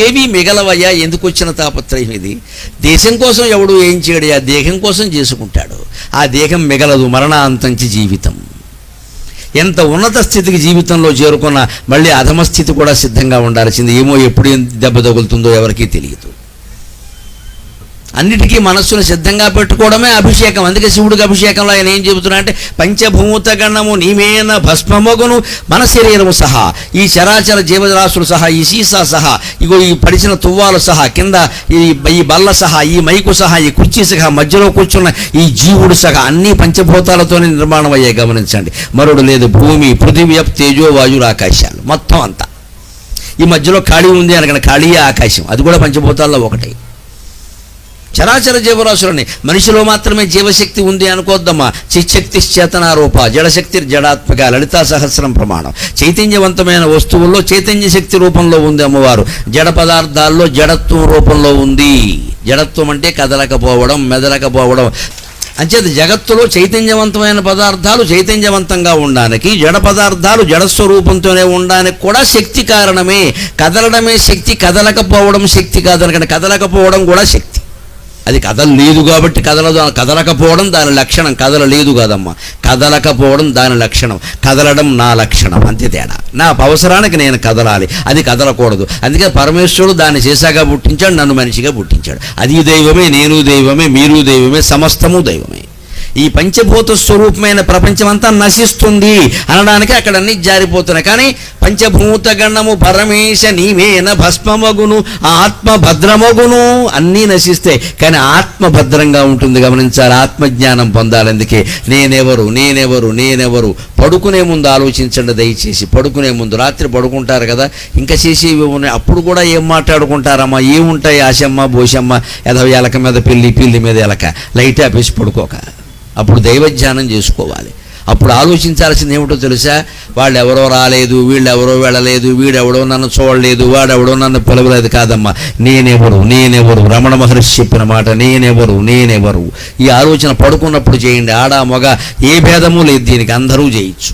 ఏవి మిగలవయ్యా, ఎందుకు వచ్చిన తాపత్రయం ఇది? దేశం కోసం ఎవడు ఏం చేయడు, ఆ దేహం కోసం చేసుకుంటాడు. ఆ దేహం మిగలదు, మరణాంతంచి జీవితం. ఎంత ఉన్నత స్థితికి జీవితంలో చేరుకున్న మళ్ళీ అధమ స్థితి కూడా సిద్ధంగా ఉండాల్సింది. ఏమో ఎప్పుడు దెబ్బ తగులుతుందో ఎవరికీ తెలియదు. అన్నిటికీ మనస్సును సిద్ధంగా పెట్టుకోవడమే అభిషేకం. అందుకే శివుడికి అభిషేకంలో ఆయన ఏం చెబుతున్నా అంటే, పంచభూత గణము నీమేన భస్మమగును మన శరీరము సహా, ఈ చరాచర జీవరాశులు సహా, ఈ సీసా సహా, ఇగో ఈ పడిచిన తువ్వాలు సహా, కింద ఈ బల్ల సహా, ఈ మైకు సహా, ఈ కుర్చీ సహా, మధ్యలో కూర్చున్న ఈ జీవుడు సహా అన్ని పంచభూతాలతోనే నిర్మాణం అయ్యాయి. గమనించండి, మరుడు లేదు. భూమి, పృథివీ, తేజో, వాయువు, ఆకాశాలు మొత్తం అంతా. ఈ మధ్యలో ఖాళీ ఉంది అనగా ఖాళీ ఆకాశం, అది కూడా పంచభూతాల్లో ఒకటే. చరాచర జీవరాశులని, మనిషిలో మాత్రమే జీవశక్తి ఉంది అనుకోద్దమ్మా. చిశక్తి చేతనారూప, జడశక్తి జడాత్మక, లలితా సహస్రం ప్రమాణం. చైతన్యవంతమైన వస్తువుల్లో చైతన్య శక్తి రూపంలో ఉంది అమ్మవారు. జడ పదార్థాల్లో జడత్వం రూపంలో ఉంది. జడత్వం అంటే కదలకపోవడం, మెదలకపోవడం. అంచేత జగత్తులో చైతన్యవంతమైన పదార్థాలు చైతన్యవంతంగా ఉండడానికి, జడ పదార్థాలు జడస్వరూపంతోనే ఉండడానికి కూడా శక్తి కారణమే. కదలడమే శక్తి, కదలకపోవడం శక్తి కాదు. అనకంటే కదలకపోవడం కూడా శక్తి. అది కదలలేదు కాబట్టి కదలదు. కదలకపోవడం దాని లక్షణం, కదలలేదు కాదమ్మా, కదలకపోవడం దాని లక్షణం. కదలడం నా లక్షణం, అంతే తేడా. నా అవసరానికి నేను కదలాలి, అది కదలకూడదు. అందుకే పరమేశ్వరుడు దాన్ని చేశాగా పుట్టించాడు, నన్ను మనిషిగా పుట్టించాడు. అది దైవమే, నేను దైవమే, మీరు దైవమే, సమస్తము దైవమే. ఈ పంచభూత స్వరూపమైన ప్రపంచమంతా నశిస్తుంది అనడానికి అక్కడ అన్ని జారిపోతున్నాయి. కానీ పంచభూత గణము పరమేశ నీవేన భస్మమగును, ఆత్మ భద్రమగును. అన్నీ నశిస్తాయి కానీ ఆత్మ భద్రంగా ఉంటుంది. గమనించాలి, ఆత్మజ్ఞానం పొందాలి. అందుకే నేనెవరు నేనెవరు నేనెవరు. పడుకునే ముందు ఆలోచించండి దయచేసి. పడుకునే ముందు, రాత్రి పడుకుంటారు కదా, ఇంకా చేసేవి ఉన్నాయి. అప్పుడు కూడా ఏం మాట్లాడుకుంటారమ్మా? ఏముంటాయి? ఆశమ్మ బోషమ్మ, ఎలక మీద పిల్లి మీద ఎలక. లైట్ ఆపేసి పడుకోక. అప్పుడు దైవధ్యానం చేసుకోవాలి. అప్పుడు ఆలోచించాల్సింది ఏమిటో తెలుసా? వాళ్ళు ఎవరో రాలేదు, వీళ్ళెవరో వెళ్ళలేదు, వీడెవడో నన్ను చూడలేదు, వాడెవడో నన్ను పిలవలేదు కాదమ్మా. నేనెవరు నేనెవరు. రమణ మహర్షి చెప్పిన మాట, నేనెవరు నేనెవరు. ఈ ఆలోచన పడుకున్నప్పుడు చేయండి. ఆడ మగ ఏ భేదము లేదు దీనికి, అందరూ చేయొచ్చు.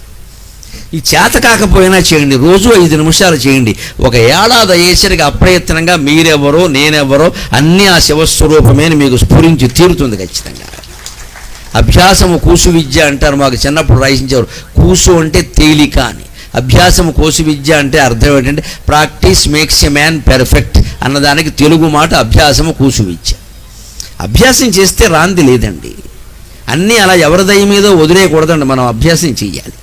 ఈ చేత కాకపోయినా చేయండి, రోజు 5 నిమిషాలు చేయండి. ఒక ఏడాది అయ్యేసరికి అప్రయత్నంగా మీరెవరో నేనెవరో అన్నీ ఆ శివస్వరూపమే మీకు స్ఫురించి తీరుతుంది ఖచ్చితంగా. అభ్యాసము కూసు విద్య అంటారు. మాకు చిన్నప్పుడు రాయించేవారు. కూసు అంటే తేలిక అని, అభ్యాసము కోసు విద్య అంటే అర్థం ఏంటంటే practice makes a man perfect అన్నదానికి తెలుగు మాట అభ్యాసము కూసు విద్య. అభ్యాసం చేస్తే రాంది లేదండి. అన్నీ అలా ఎవరి దయ మీదో వదిలేయకూడదండి, మనం అభ్యాసం చెయ్యాలి.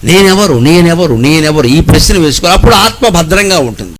నేనెవరు నేనెవరు నేనెవరు ఈ ప్రశ్న వేసుకోవాలి. అప్పుడు ఆత్మ భద్రంగా ఉంటుంది.